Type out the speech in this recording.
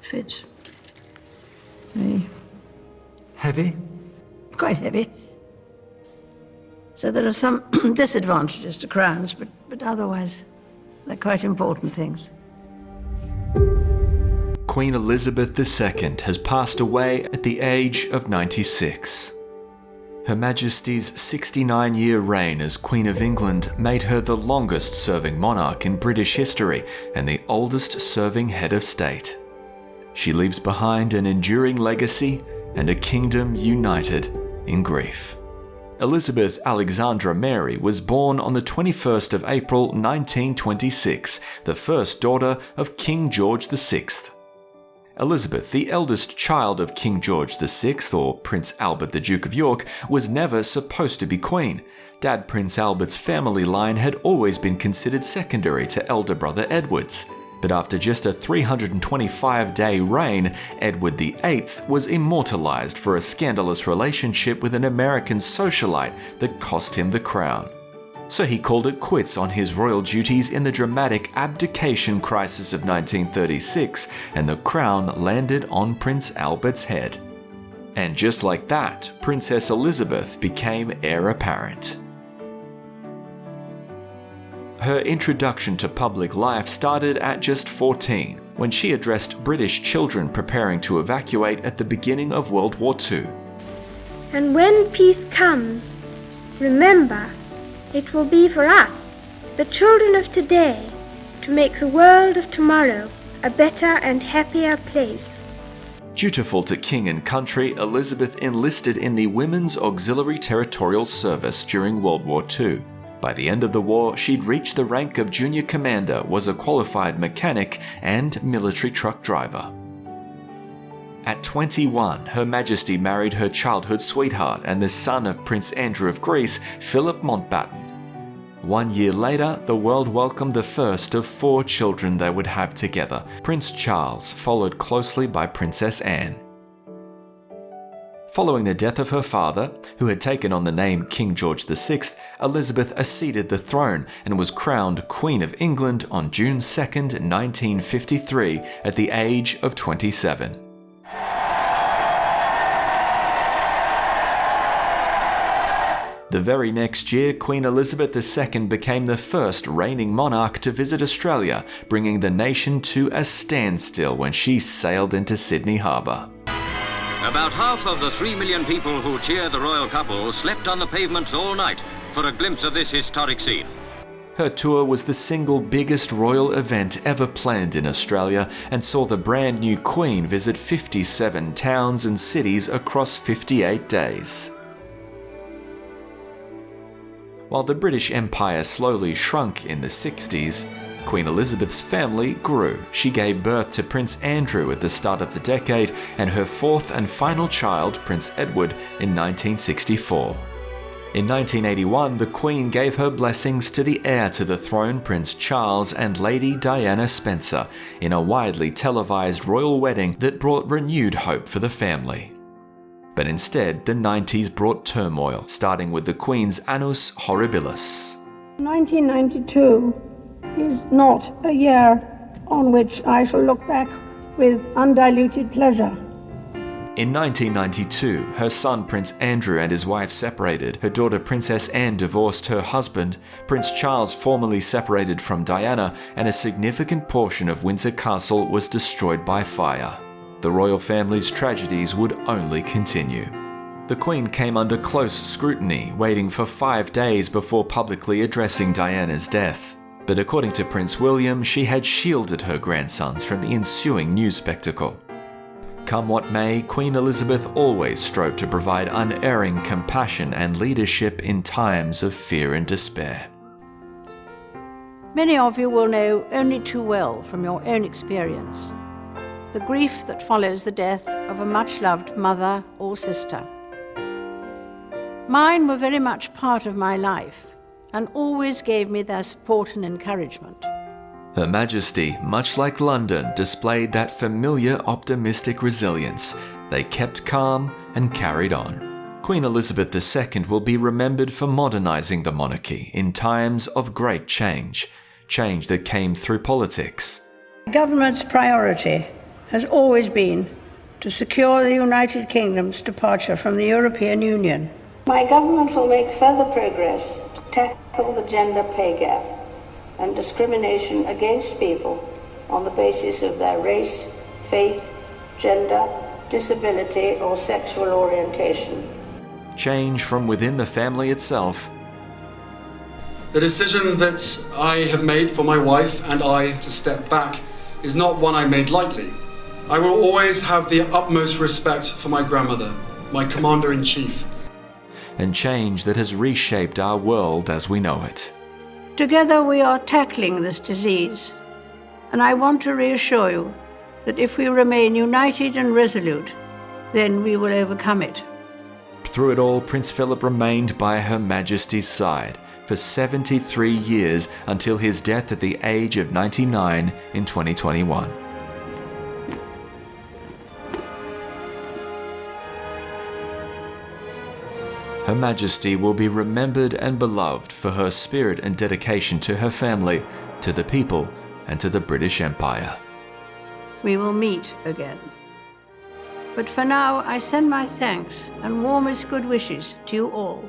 fits. Very Heavy? quite heavy. So there are some disadvantages to crowns, but otherwise they're quite important things. Queen Elizabeth II has passed away at the age of 96. Her Majesty's 69-year reign as Queen of England made her the longest-serving monarch in British history and the oldest-serving head of state. She leaves behind an enduring legacy and a kingdom united in grief. Elizabeth Alexandra Mary was born on the 21st of April 1926, the first daughter of King George VI. Elizabeth, the eldest child of King George VI, or Prince Albert the Duke of York, was never supposed to be queen. Dad Prince Albert's family line had always been considered secondary to elder brother Edward's. But after just a 325-day reign, Edward VIII was immortalized for a scandalous relationship with an American socialite that cost him the crown. So he called it quits on his royal duties in the dramatic abdication crisis of 1936, and the crown landed on Prince Albert's head. And just like that, Princess Elizabeth became heir apparent. Her introduction to public life started at just 14, when she addressed British children preparing to evacuate at the beginning of World War II. And when peace comes, remember, it will be for us, the children of today, to make the world of tomorrow a better and happier place. Dutiful to king and country, Elizabeth enlisted in the Women's Auxiliary Territorial Service during World War II. By the end of the war, she'd reached the rank of junior commander, was a qualified mechanic and military truck driver. At 21, Her Majesty married her childhood sweetheart and the son of Prince Andrew of Greece, Philip Mountbatten. 1 year later, the world welcomed the first of 4 children they would have together, Prince Charles, followed closely by Princess Anne. Following the death of her father, who had taken on the name King George VI, Elizabeth acceded the throne and was crowned Queen of England on June 2, 1953, at the age of 27. The very next year, Queen Elizabeth II became the first reigning monarch to visit Australia, bringing the nation to a standstill when she sailed into Sydney Harbour. About half of the 3 million people who cheered the royal couple slept on the pavements all night for a glimpse of this historic scene. Her tour was the single biggest royal event ever planned in Australia and saw the brand new Queen visit 57 towns and cities across 58 days. While the British Empire slowly shrunk in the 60s, Queen Elizabeth's family grew. She gave birth to Prince Andrew at the start of the decade and her fourth and final child, Prince Edward, in 1964. In 1981, the Queen gave her blessings to the heir to the throne, Prince Charles, and Lady Diana Spencer, in a widely televised royal wedding that brought renewed hope for the family. But instead, the 90s brought turmoil, starting with the Queen's Annus Horribilis. 1992 is not a year on which I shall look back with undiluted pleasure. In 1992, her son Prince Andrew and his wife separated. Her daughter Princess Anne divorced her husband. Prince Charles formally separated from Diana, and a significant portion of Windsor Castle was destroyed by fire. The royal family's tragedies would only continue. The Queen came under close scrutiny, waiting for 5 days before publicly addressing Diana's death. But according to Prince William, she had shielded her grandsons from the ensuing news spectacle. Come what may, Queen Elizabeth always strove to provide unerring compassion and leadership in times of fear and despair. Many of you will know only too well from your own experience the grief that follows the death of a much-loved mother or sister. Mine were very much part of my life and always gave me their support and encouragement. Her Majesty, much like London, displayed that familiar optimistic resilience. They kept calm and carried on. Queen Elizabeth II will be remembered for modernizing the monarchy in times of great change that came through politics. The government's priority has always been to secure the United Kingdom's departure from the European Union. My government will make further progress to tackle the gender pay gap and discrimination against people on the basis of their race, faith, gender, disability, or sexual orientation. Change from within the family itself. The decision that I have made for my wife and I to step back is not one I made lightly. I will always have the utmost respect for my grandmother, my Commander-in-Chief. And change that has reshaped our world as we know it. Together we are tackling this disease, and I want to reassure you that if we remain united and resolute, then we will overcome it. Through it all, Prince Philip remained by Her Majesty's side for 73 years until his death at the age of 99 in 2021. Her Majesty will be remembered and beloved for her spirit and dedication to her family, to the people, and to the British Empire. We will meet again. But for now, I send my thanks and warmest good wishes to you all.